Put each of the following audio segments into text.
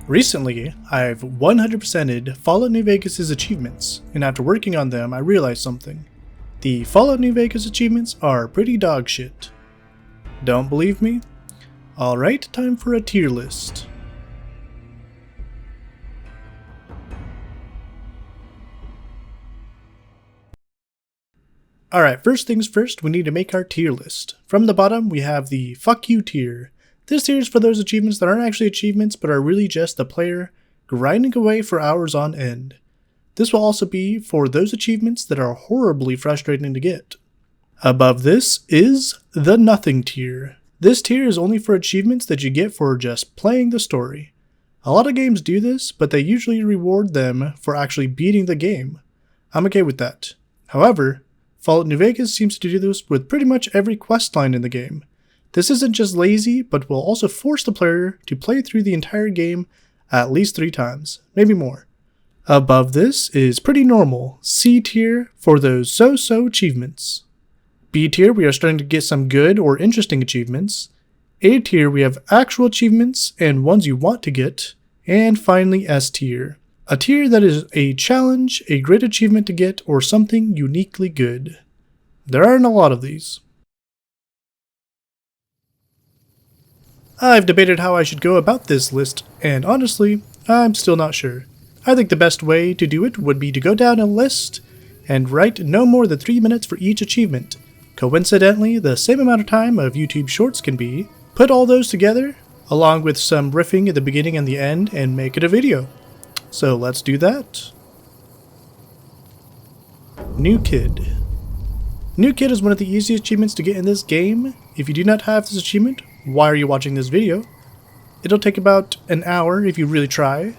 Recently, I've 100%ed Fallout New Vegas' achievements, and after working on them I realized something. The Fallout New Vegas achievements are pretty dog shit. Don't believe me? Alright, time for a tier list. Alright, first things first, we need to make our tier list. From the bottom, we have the Fuck You tier. This tier is for those achievements that aren't actually achievements, but are really just the player grinding away for hours on end. This will also be for those achievements that are horribly frustrating to get. Above this is the Nothing tier. This tier is only for achievements that you get for just playing the story. A lot of games do this, but they usually reward them for actually beating the game. I'm okay with that. However, Fallout New Vegas seems to do this with pretty much every questline in the game. This isn't just lazy, but will also force the player to play through the entire game at least 3 times, maybe more. Above this is pretty normal, C tier for those so-so achievements. B tier, we are starting to get some good or interesting achievements. A tier, we have actual achievements and ones you want to get. And finally S tier, a tier that is a challenge, a great achievement to get, or something uniquely good. There aren't a lot of these. I've debated how I should go about this list, and honestly, I'm still not sure. I think the best way to do it would be to go down a list and write no more than 3 minutes for each achievement. Coincidentally, the same amount of time of YouTube Shorts can be. Put all those together, along with some riffing at the beginning and the end, and make it a video. So let's do that. New Kid. New Kid is one of the easiest achievements to get in this game. If you do not have this achievement, why are you watching this video? It'll take about an hour if you really try.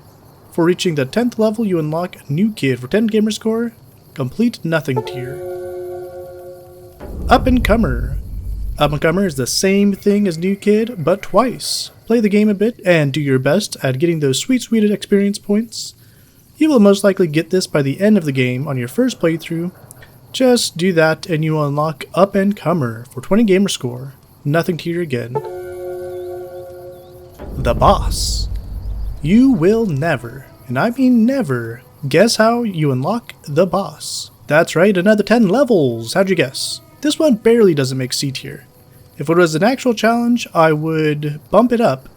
For reaching the 10th level, you unlock New Kid for 10 gamer score, complete Nothing tier. Up and Comer. Up and Comer is the same thing as New Kid, but twice. Play the game a bit and do your best at getting those sweet experience points. You will most likely get this by the end of the game on your first playthrough. Just do that and you will unlock Up and Comer for 20 gamer score, Nothing tier again. The Boss. You will never, and I mean never, guess how you unlock the boss. That's right, another 10 levels. How'd you guess? This one barely doesn't make C tier. If it was an actual challenge, I would bump it up,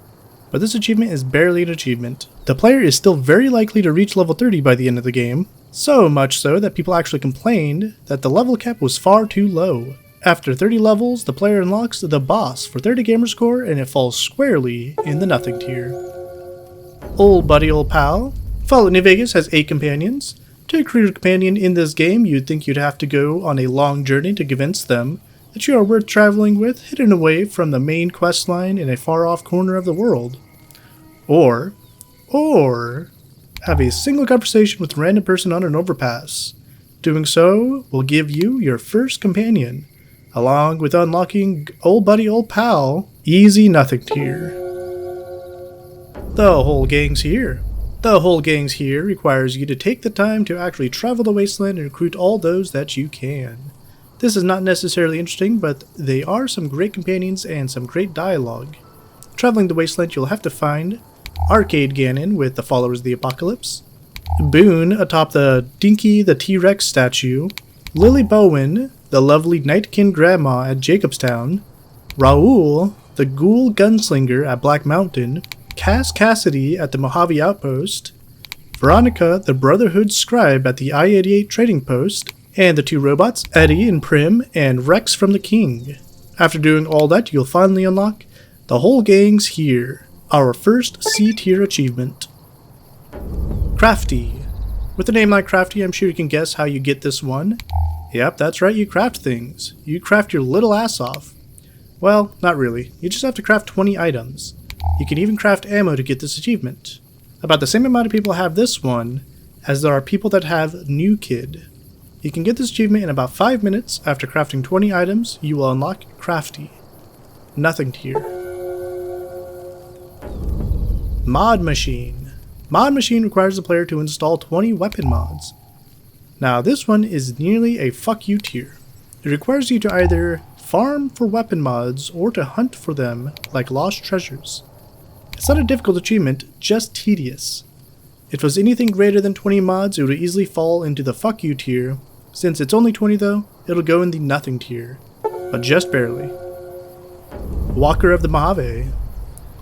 but this achievement is barely an achievement. The player is still very likely to reach level 30 by the end of the game, so much so that people actually complained that the level cap was far too low. After 30 levels, the player unlocks the boss for 30 gamer score and it falls squarely in the Nothing tier. Old Buddy Old Pal. Fallout New Vegas has 8 companions. To recruit a companion in this game, you'd think you'd have to go on a long journey to convince them that you are worth traveling with, hidden away from the main questline in a far-off corner of the world. Or have a single conversation with a random person on an overpass. Doing so will give you your first companion, along with unlocking Old Buddy Old Pal, easy Nothing tier. The whole gang's here. The whole gang's here requires you to take the time to actually travel the wasteland and recruit all those that you can. This is not necessarily interesting, but they are some great companions and some great dialogue. Traveling the wasteland, you'll have to find Arcade Ganon with the Followers of the Apocalypse, Boone atop the Dinky the T-Rex statue, Lily Bowen, the lovely Nightkin Grandma at Jacobstown, Raoul, the Ghoul Gunslinger at Black Mountain, Cass Cassidy at the Mojave Outpost, Veronica, the Brotherhood Scribe at the I-88 Trading Post, and the 2 robots, Eddie and Prim, and Rex from the King. After doing all that, you'll finally unlock The Whole Gang's Here, our first C tier achievement. Crafty. With a name like Crafty, I'm sure you can guess how you get this one. Yep, that's right, you craft things. You craft your little ass off. Well, not really. You just have to craft 20 items. You can even craft ammo to get this achievement. About the same amount of people have this one as there are people that have New Kid. You can get this achievement in about 5 minutes. After crafting 20 items, you will unlock Crafty. Nothing tier. Mod Machine. Mod Machine requires the player to install 20 weapon mods. Now this one is nearly a fuck you tier. It requires you to either farm for weapon mods or to hunt for them like lost treasures. It's not a difficult achievement, just tedious. If it was anything greater than 20 mods, it would easily fall into the fuck you tier. Since it's only 20 though, it'll go in the nothing tier, but just barely. Walker of the Mojave.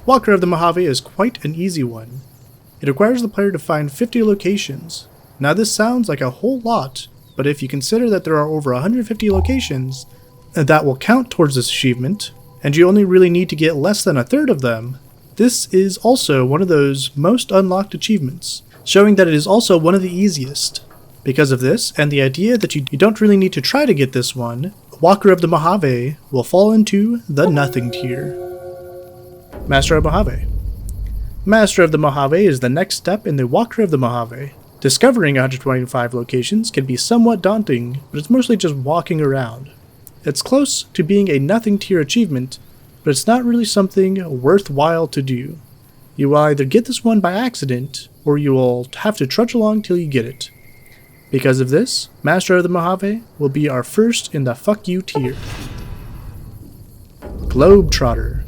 Walker of the Mojave is quite an easy one. It requires the player to find 50 locations. Now this sounds like a whole lot, but if you consider that there are over 150 locations, that will count towards this achievement, and you only really need to get less than a third of them, this is also one of those most unlocked achievements, showing that it is also one of the easiest. Because of this, and the idea that you don't really need to try to get this one, Walker of the Mojave will fall into the nothing tier. Master of Mojave. Master of the Mojave is the next step in the Walker of the Mojave. Discovering 125 locations can be somewhat daunting, but it's mostly just walking around. It's close to being a nothing tier achievement, but it's not really something worthwhile to do. You will either get this one by accident, or you will have to trudge along till you get it. Because of this, Master of the Mojave will be our first in the fuck you tier. Globetrotter.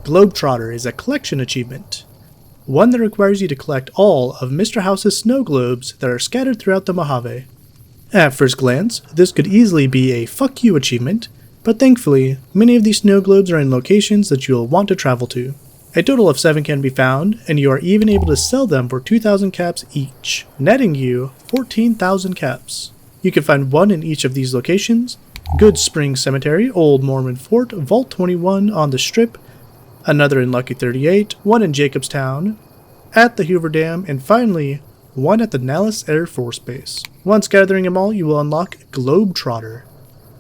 Globetrotter is a collection achievement. One that requires you to collect all of Mr. House's snow globes that are scattered throughout the Mojave. At first glance, this could easily be a fuck you achievement, but thankfully, many of these snow globes are in locations that you'll want to travel to. A total of 7 can be found, and you are even able to sell them for 2,000 caps each, netting you 14,000 caps. You can find one in each of these locations: Good Spring Cemetery, Old Mormon Fort, Vault 21 on the Strip, another in Lucky 38, one in Jacobstown, at the Hoover Dam, and finally, one at the Nellis Air Force Base. Once gathering them all, you will unlock Globetrotter.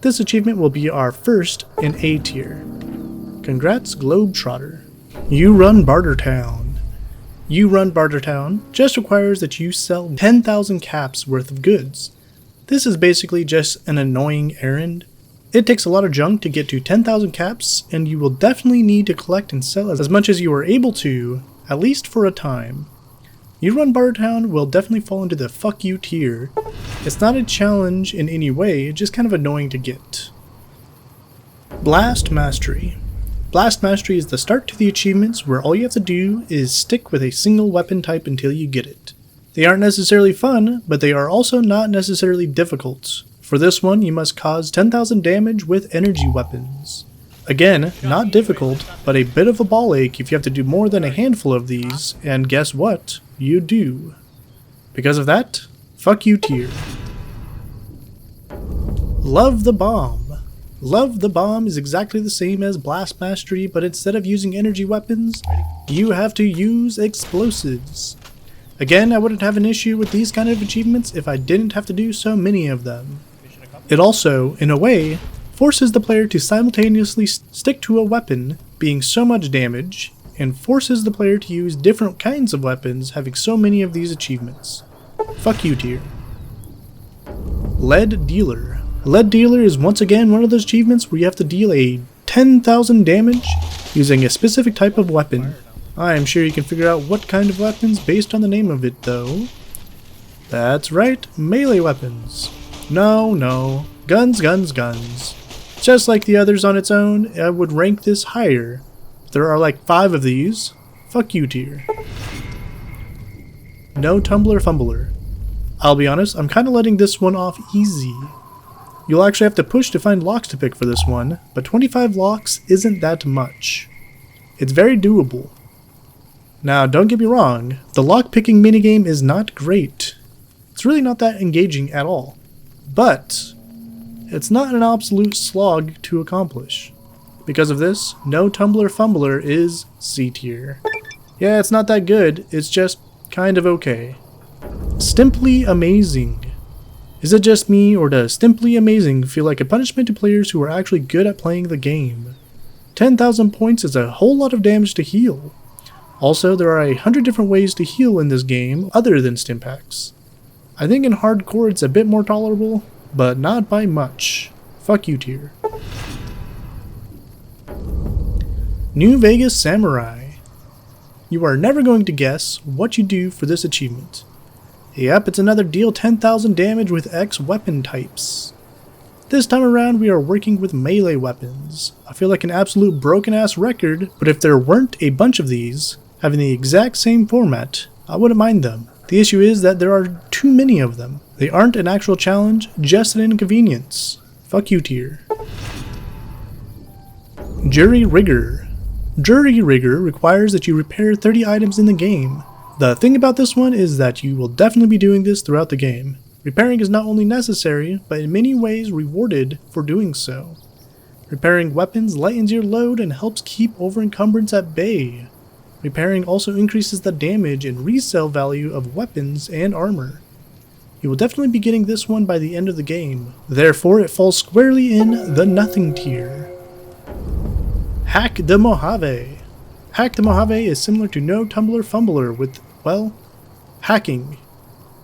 This achievement will be our first in A tier. Congrats, Globetrotter. You Run Bartertown. You Run Bartertown just requires that you sell 10,000 caps worth of goods. This is basically just an annoying errand. It takes a lot of junk to get to 10,000 caps, and you will definitely need to collect and sell as much as you are able to, at least for a time. You Run Bartertown will definitely fall into the fuck you tier. It's not a challenge in any way, just kind of annoying to get. Blast Mastery. Blast Mastery is the start to the achievements where all you have to do is stick with a single weapon type until you get it. They aren't necessarily fun, but they are also not necessarily difficult. For this one, you must cause 10,000 damage with energy weapons. Again, not difficult, but a bit of a ball ache if you have to do more than a handful of these, and guess what? You do. Because of that, fuck you tier. Love the Bomb. Love the Bomb is exactly the same as Blast Mastery, but instead of using energy weapons, you have to use explosives. Again, I wouldn't have an issue with these kind of achievements if I didn't have to do so many of them. It also, in a way, forces the player to simultaneously stick to a weapon being so much damage, and forces the player to use different kinds of weapons having so many of these achievements. Fuck you tier. Lead Dealer. Lead Dealer is once again one of those achievements where you have to deal a 10,000 damage using a specific type of weapon. I am sure you can figure out what kind of weapons based on the name of it though. That's right, melee weapons. No, guns, guns, guns. Just like the others on its own, I would rank this higher. There are like 5 of these. Fuck you tier. No Tumbler Fumbler. I'll be honest, I'm kinda letting this one off easy. You'll actually have to push to find locks to pick for this one, but 25 locks isn't that much. It's very doable. Now, don't get me wrong, the lock-picking minigame is not great. It's really not that engaging at all. But it's not an absolute slog to accomplish. Because of this, No Tumbler Fumbler is C tier. Yeah, it's not that good, it's just kind of okay. Stimply Amazing. Is it just me, or does Stimply Amazing feel like a punishment to players who are actually good at playing the game? 10,000 points is a whole lot of damage to heal. Also, there are 100 different ways to heal in this game other than Stimpaks. I think in hardcore it's a bit more tolerable, but not by much. Fuck you tier. New Vegas Samurai. You are never going to guess what you do for this achievement. Yep, it's another deal 10,000 damage with X weapon types. This time around we are working with melee weapons. I feel like an absolute broken ass record, but if there weren't a bunch of these, having the exact same format, I wouldn't mind them. The issue is that there are too many of them. They aren't an actual challenge, just an inconvenience. Fuck you tier. Jury Rigger. Jury Rigger requires that you repair 30 items in the game. The thing about this one is that you will definitely be doing this throughout the game. Repairing is not only necessary, but in many ways rewarded for doing so. Repairing weapons lightens your load and helps keep over-encumbrance at bay. Repairing also increases the damage and resale value of weapons and armor. You will definitely be getting this one by the end of the game, therefore it falls squarely in the nothing tier. Hack the Mojave. Hack the Mojave is similar to No Tumbler Fumbler with, well, hacking.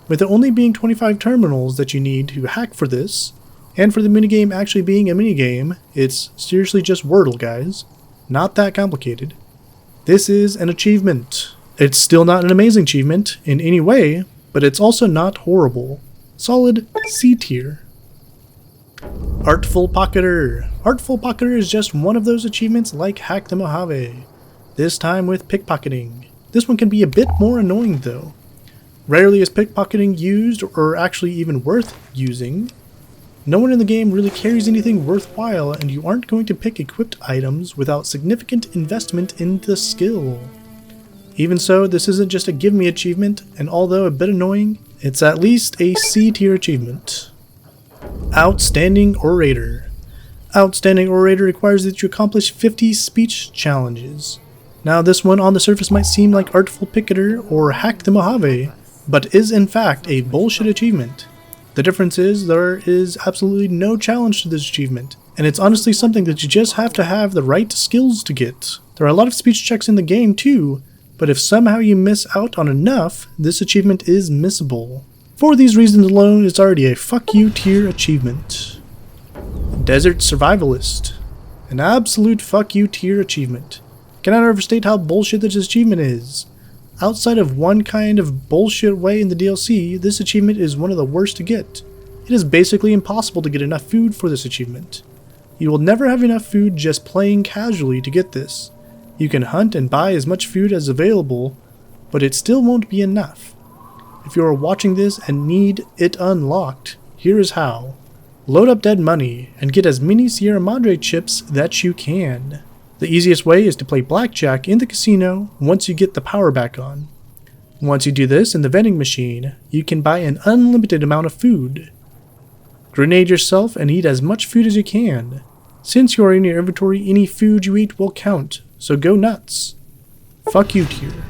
With it only being 25 terminals that you need to hack for this, and for the minigame actually being a minigame, it's seriously just Wordle, guys. Not that complicated. This is an achievement. It's still not an amazing achievement in any way, but it's also not horrible. Solid C tier. Artful Pocketer. Artful Pocketer is just one of those achievements like Hack the Mojave, this time with pickpocketing. This one can be a bit more annoying though. Rarely is pickpocketing used or actually even worth using. No one in the game really carries anything worthwhile, and you aren't going to pick equipped items without significant investment in the skill. Even so, this isn't just a give me achievement, and although a bit annoying, it's at least a C tier achievement. Outstanding Orator. Outstanding Orator requires that you accomplish 50 speech challenges. Now this one on the surface might seem like Artful Picketer or Hack the Mojave, but is in fact a bullshit achievement. The difference is there is absolutely no challenge to this achievement, and it's honestly something that you just have to have the right skills to get. There are a lot of speech checks in the game too, but if somehow you miss out on enough, this achievement is missable. For these reasons alone, it's already a fuck you tier achievement. Desert Survivalist. An absolute fuck you tier achievement. Cannot overstate how bullshit this achievement is. Outside of one kind of bullshit way in the DLC, this achievement is one of the worst to get. It is basically impossible to get enough food for this achievement. You will never have enough food just playing casually to get this. You can hunt and buy as much food as available, but it still won't be enough. If you are watching this and need it unlocked, here is how. Load up dead money and get as many Sierra Madre chips that you can. The easiest way is to play blackjack in the casino once you get the power back on. Once you do this in the vending machine, you can buy an unlimited amount of food. Grenade yourself and eat as much food as you can. Since you are in your inventory, any food you eat will count, so go nuts. Fuck you tier.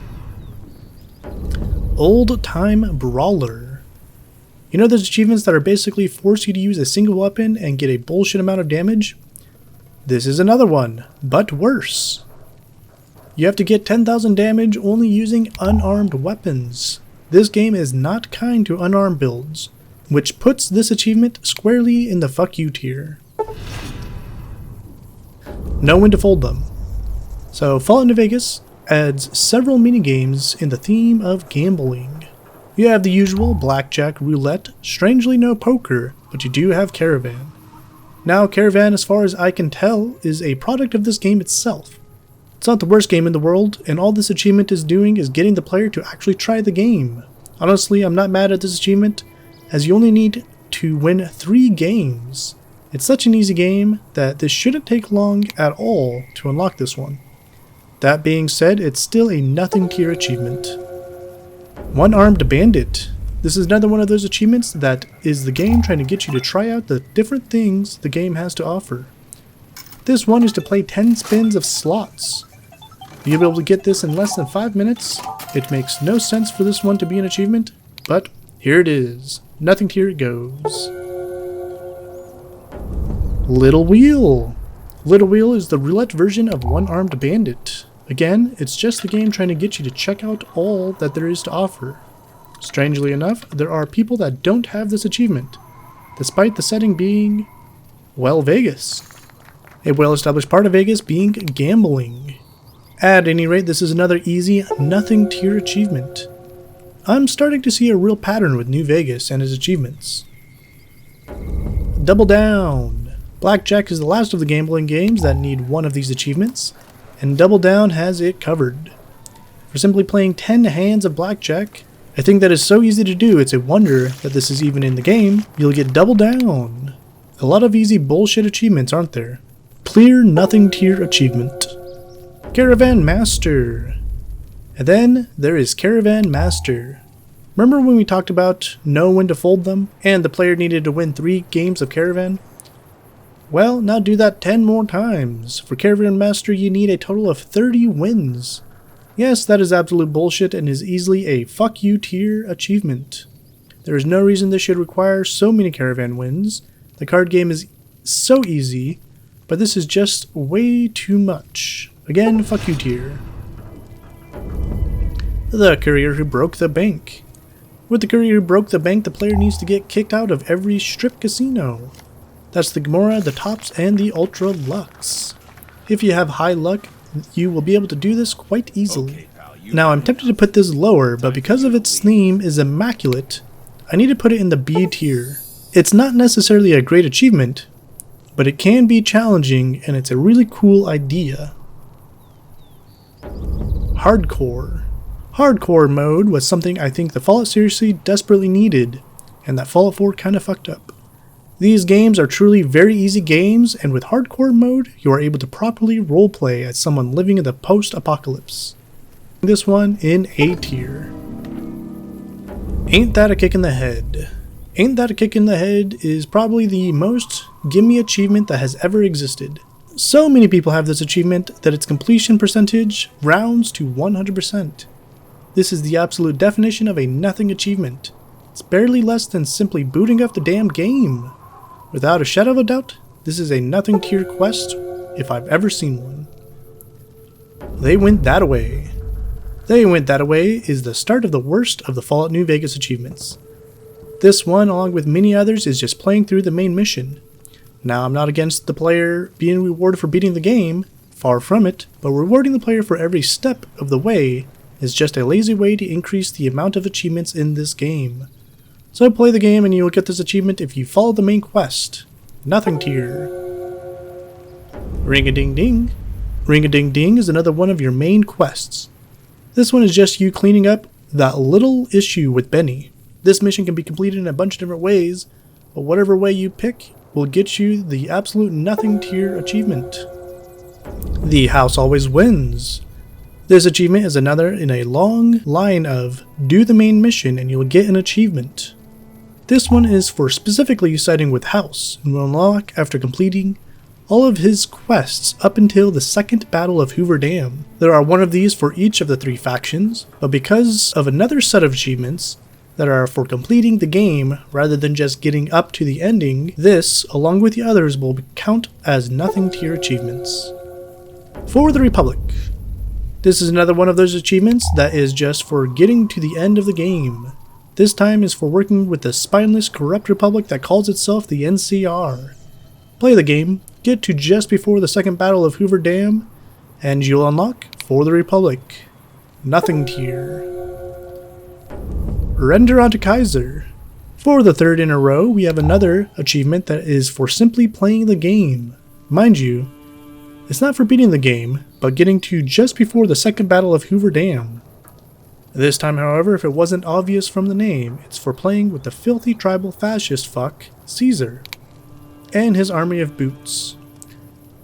Old Time Brawler. You know those achievements that are basically force you to use a single weapon and get a bullshit amount of damage? This is another one, but worse. You have to get 10,000 damage only using unarmed weapons. This game is not kind to unarmed builds, which puts this achievement squarely in the fuck you tier. Know when to fold them. So Fall into Vegas adds several minigames in the theme of gambling. You have the usual blackjack, roulette, strangely no poker, but you do have Caravan. Now Caravan, as far as I can tell, is a product of this game itself. It's not the worst game in the world, and all this achievement is doing is getting the player to actually try the game. Honestly, I'm not mad at this achievement, as you only need to win 3 games. It's such an easy game that this shouldn't take long at all to unlock this one. That being said, it's still a nothing tier achievement. One-Armed Bandit. This is another one of those achievements that is the game trying to get you to try out the different things the game has to offer. This one is to play 10 spins of slots. You'll be able to get this in less than 5 minutes. It makes no sense for this one to be an achievement, but here it is. Nothing tier it goes. Little Wheel. Little Wheel is the roulette version of One-Armed Bandit. Again, it's just the game trying to get you to check out all that there is to offer. Strangely enough, there are people that don't have this achievement, despite the setting being, well, Vegas. A well-established part of Vegas being gambling. At any rate, this is another easy, nothing tier achievement. I'm starting to see a real pattern with New Vegas and its achievements. Double Down. Blackjack is the last of the gambling games that need one of these achievements, and Double Down has it covered. For simply playing 10 hands of blackjack, I think that is so easy to do, it's a wonder that this is even in the game. You'll get Double Down. A lot of easy bullshit achievements, aren't there? Clear Nothing Tier achievement. Caravan Master. And then there is Caravan Master. Remember when we talked about know when to fold them, and the player needed to win 3 games of Caravan? Well, now do that 10 more times. For Caravan Master, you need a total of 30 wins. Yes, that is absolute bullshit and is easily a fuck you tier achievement. There is no reason this should require so many Caravan wins. The card game is so easy, but this is just way too much. Again, fuck you tier. The Courier Who Broke the Bank. With the Courier Who Broke the Bank, the player needs to get kicked out of every strip casino. That's the Gamora, the Tops, and the Ultra Lux. If you have high luck, you will be able to do this quite easily. Now I'm tempted to put this lower, but because of its theme is immaculate, I need to put it in the B tier. It's not necessarily a great achievement, but it can be challenging and it's a really cool idea. Hardcore. Hardcore mode was something I think the Fallout seriously desperately needed, and that Fallout 4 kinda fucked up. These games are truly very easy games, and with hardcore mode, you are able to properly roleplay as someone living in the post-apocalypse. This one in A tier. Ain't That a Kick in the Head? Ain't That a Kick in the Head is probably the most gimme achievement that has ever existed. So many people have this achievement that its completion percentage rounds to 100%. This is the absolute definition of a nothing achievement. It's barely less than simply booting up the damn game. Without a shadow of a doubt, this is a nothing tier quest if I've ever seen one. They Went That Away. They Went That Away is the start of the worst of the Fallout New Vegas achievements. This one, along with many others, is just playing through the main mission. Now, I'm not against the player being rewarded for beating the game, far from it, but rewarding the player for every step of the way is just a lazy way to increase the amount of achievements in this game. So play the game and you will get this achievement if you follow the main quest. Nothing tier. Ring-a-ding-ding. Ring-a-ding-ding is another one of your main quests. This one is just you cleaning up that little issue with Benny. This mission can be completed in a bunch of different ways, but whatever way you pick will get you the absolute nothing tier achievement. The House Always Wins. This achievement is another in a long line of do the main mission and you'll get an achievement. This one is for specifically siding with House and will unlock after completing all of his quests up until the second Battle of Hoover Dam. There are one of these for each of the 3 factions, but because of another set of achievements that are for completing the game rather than just getting up to the ending, this, along with the others, will count as nothing tier achievements. For the Republic. This is another one of those achievements that is just for getting to the end of the game. This time is for working with the spineless, corrupt republic that calls itself the NCR. Play the game, get to just before the second Battle of Hoover Dam, and you'll unlock For the Republic. Nothing tier. Render onto Kaiser. For the 3rd in a row, we have another achievement that is for simply playing the game. Mind you, it's not for beating the game, but getting to just before the second Battle of Hoover Dam. This time, however, if it wasn't obvious from the name, it's for playing with the filthy tribal fascist fuck, Caesar, and his army of boots.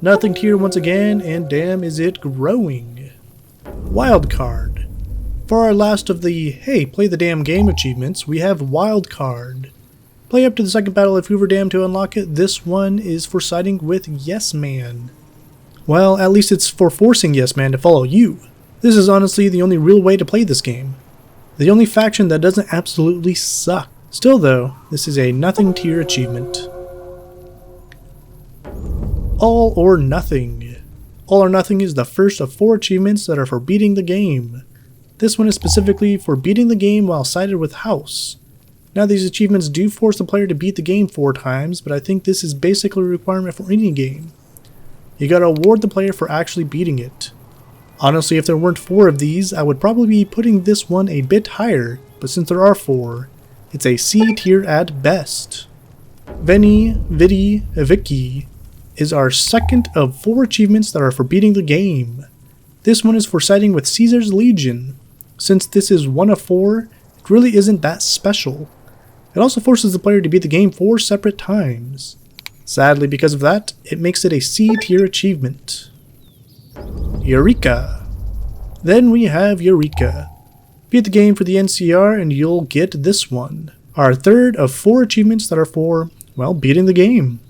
Nothing tier once again, and damn is it growing. Wildcard. For our last of the, hey, play the damn game achievements, we have Wildcard. Play up to the second Battle of Hoover Dam to unlock it. This one is for siding with Yes Man. Well, at least it's for forcing Yes Man to follow you. This is honestly the only real way to play this game. The only faction that doesn't absolutely suck. Still though, this is a nothing tier achievement. All or Nothing. All or Nothing is the first of 4 achievements that are for beating the game. This one is specifically for beating the game while sided with House. Now these achievements do force the player to beat the game 4 times, but I think this is basically a requirement for any game. You gotta award the player for actually beating it. Honestly, if there weren't 4 of these, I would probably be putting this one a bit higher, but since there are 4, it's a C tier at best. Veni, Vidi, Vici is our second of 4 achievements that are for beating the game. This one is for siding with Caesar's Legion. Since this is one of 4, it really isn't that special. It also forces the player to beat the game 4 separate times. Sadly, because of that, it makes it a C tier achievement. Eureka! Then we have Eureka. Beat the game for the NCR and you'll get this one. Our third of 4 achievements that are for, well, beating the game.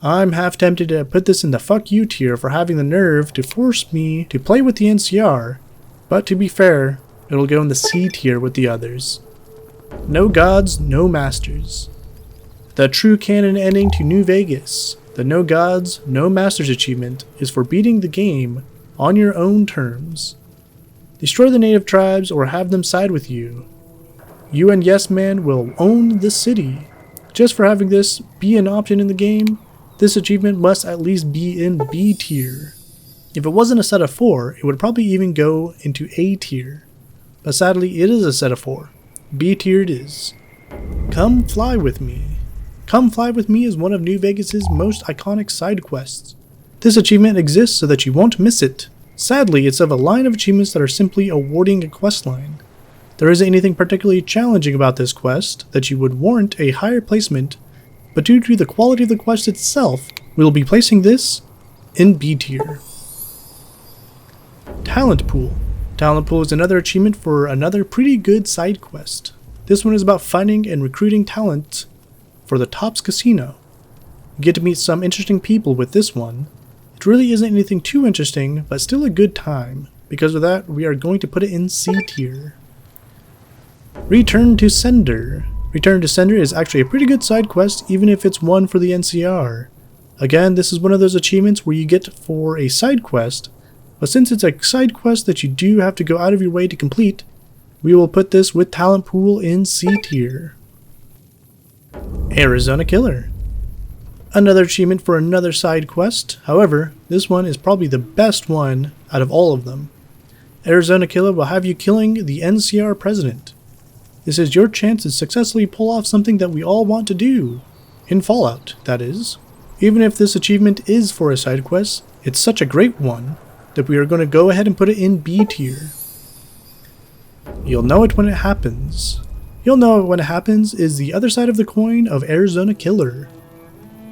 I'm half tempted to put this in the fuck you tier for having the nerve to force me to play with the NCR, but to be fair, it'll go in the C tier with the others. No gods, no masters. The true canon ending to New Vegas, the no gods, no masters achievement, is for beating the game on your own terms. Destroy the native tribes or have them side with you. You and Yes Man will own the city. Just for having this be an option in the game, this achievement must at least be in B tier. If it wasn't a set of 4, it would probably even go into A tier. But sadly, it is a set of 4. B tier it is. Come Fly With Me. Come Fly With Me is one of New Vegas' most iconic side quests. This achievement exists so that you won't miss it. Sadly, it's of a line of achievements that are simply awarding a quest line. There isn't anything particularly challenging about this quest that you would warrant a higher placement, but due to the quality of the quest itself, we will be placing this in B tier. Talent Pool. Talent Pool is another achievement for another pretty good side quest. This one is about finding and recruiting talent for the Tops Casino. You get to meet some interesting people with this one. It really isn't anything too interesting, but still a good time. Because of that, we are going to put it in C tier. Return to Sender. Return to Sender is actually a pretty good side quest, even if it's one for the NCR. Again, this is one of those achievements where you get for a side quest, but since it's a side quest that you do have to go out of your way to complete, we will put this with Talent Pool in C tier. Arizona Killer. Another achievement for another side quest, however, this one is probably the best one out of all of them. Arizona Killer will have you killing the NCR president. This is your chance to successfully pull off something that we all want to do. In Fallout, that is. Even if this achievement is for a side quest, it's such a great one that we are going to go ahead and put it in B tier. You'll know it when it happens. You'll know it when it happens is the other side of the coin of Arizona Killer.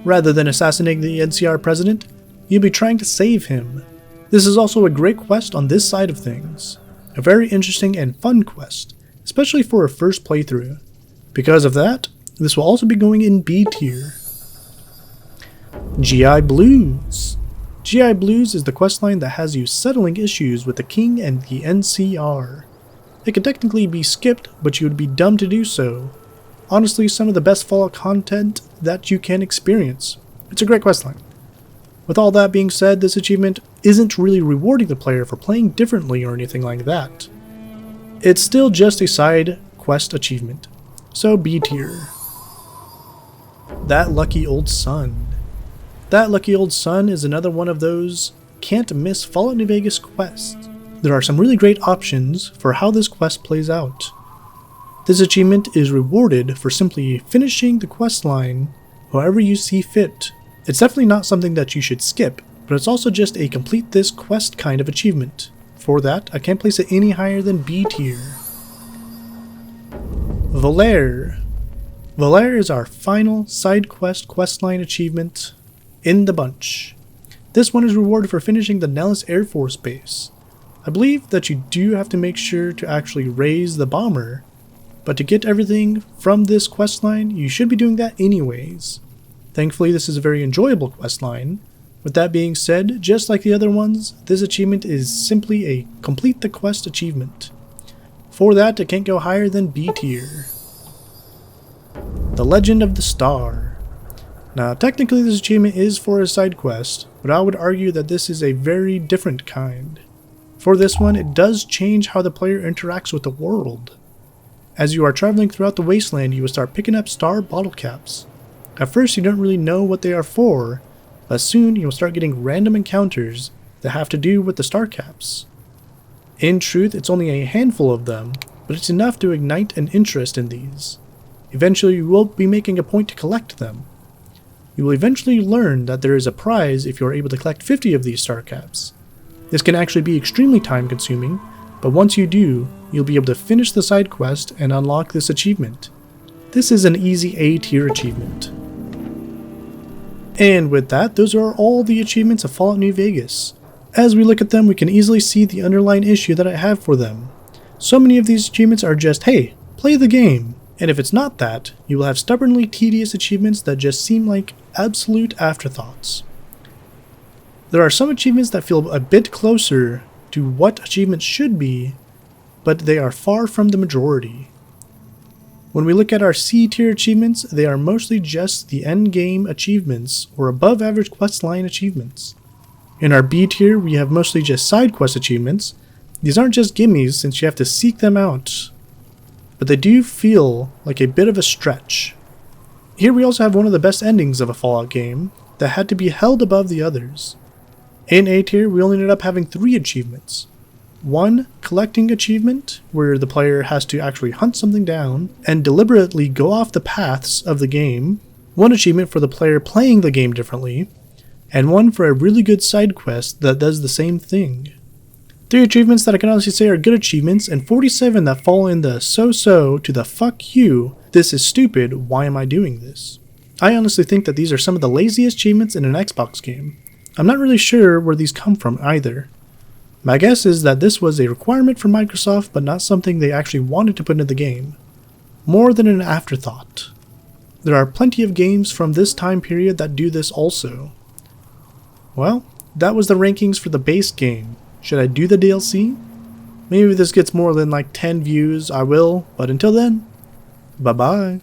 Rather than assassinating the NCR president, you'll be trying to save him. This is also a great quest on this side of things. A very interesting and fun quest, especially for a first playthrough. Because of that, this will also be going in B tier. GI Blues. GI Blues is the questline that has you settling issues with the king and the NCR. It could technically be skipped, but you would be dumb to do so. Honestly, some of the best Fallout content that you can experience. It's a great questline. With all that being said, this achievement isn't really rewarding the player for playing differently or anything like that. It's still just a side quest achievement, so B tier. That Lucky Old Sun. That Lucky Old Sun is another one of those can't miss Fallout New Vegas quests. There are some really great options for how this quest plays out. This achievement is rewarded for simply finishing the quest line however you see fit. It's definitely not something that you should skip, but it's also just a complete this quest kind of achievement. For that, I can't place it any higher than B tier. Valere. Valere is our final side questline achievement in the bunch. This one is rewarded for finishing the Nellis Air Force Base. I believe that you do have to make sure to actually raise the bomber, but to get everything from this questline, you should be doing that anyways. Thankfully, this is a very enjoyable questline. With that being said, just like the other ones, this achievement is simply a complete the quest achievement. For that, it can't go higher than B tier. The Legend of the Star. Now, technically this achievement is for a side quest, but I would argue that this is a very different kind. For this one, it does change how the player interacts with the world. As you are traveling throughout the wasteland, you will start picking up star bottle caps. At first, you don't really know what they are for, but soon you will start getting random encounters that have to do with the star caps. In truth, it's only a handful of them, but it's enough to ignite an interest in these. Eventually, you will be making a point to collect them. You will eventually learn that there is a prize if you are able to collect 50 of these star caps. This can actually be extremely time consuming, but once you do, you'll be able to finish the side quest and unlock this achievement. This is an easy A tier achievement. And with that, those are all the achievements of Fallout New Vegas. As we look at them, we can easily see the underlying issue that I have for them. So many of these achievements are just, hey, play the game. And if it's not that, you will have stubbornly tedious achievements that just seem like absolute afterthoughts. There are some achievements that feel a bit closer to what achievements should be, but they are far from the majority. When we look at our C tier achievements, they are mostly just the end game achievements or above average questline achievements. In our B tier, we have mostly just side quest achievements. These aren't just gimmies since you have to seek them out, but they do feel like a bit of a stretch. Here we also have one of the best endings of a Fallout game that had to be held above the others. In A tier, we only ended up having 3 achievements. One, collecting achievement, where the player has to actually hunt something down and deliberately go off the paths of the game. One achievement for the player playing the game differently, and one for a really good side quest that does the same thing. 3 achievements that I can honestly say are good achievements, and 47 that fall in the so-so to the fuck you, this is stupid, why am I doing this? I honestly think that these are some of the laziest achievements in an Xbox game. I'm not really sure where these come from either. My guess is that this was a requirement for Microsoft, but not something they actually wanted to put into the game. More than an afterthought. There are plenty of games from this time period that do this also. Well, that was the rankings for the base game. Should I do the DLC? Maybe if this gets more than like 10 views, I will, but until then, bye bye.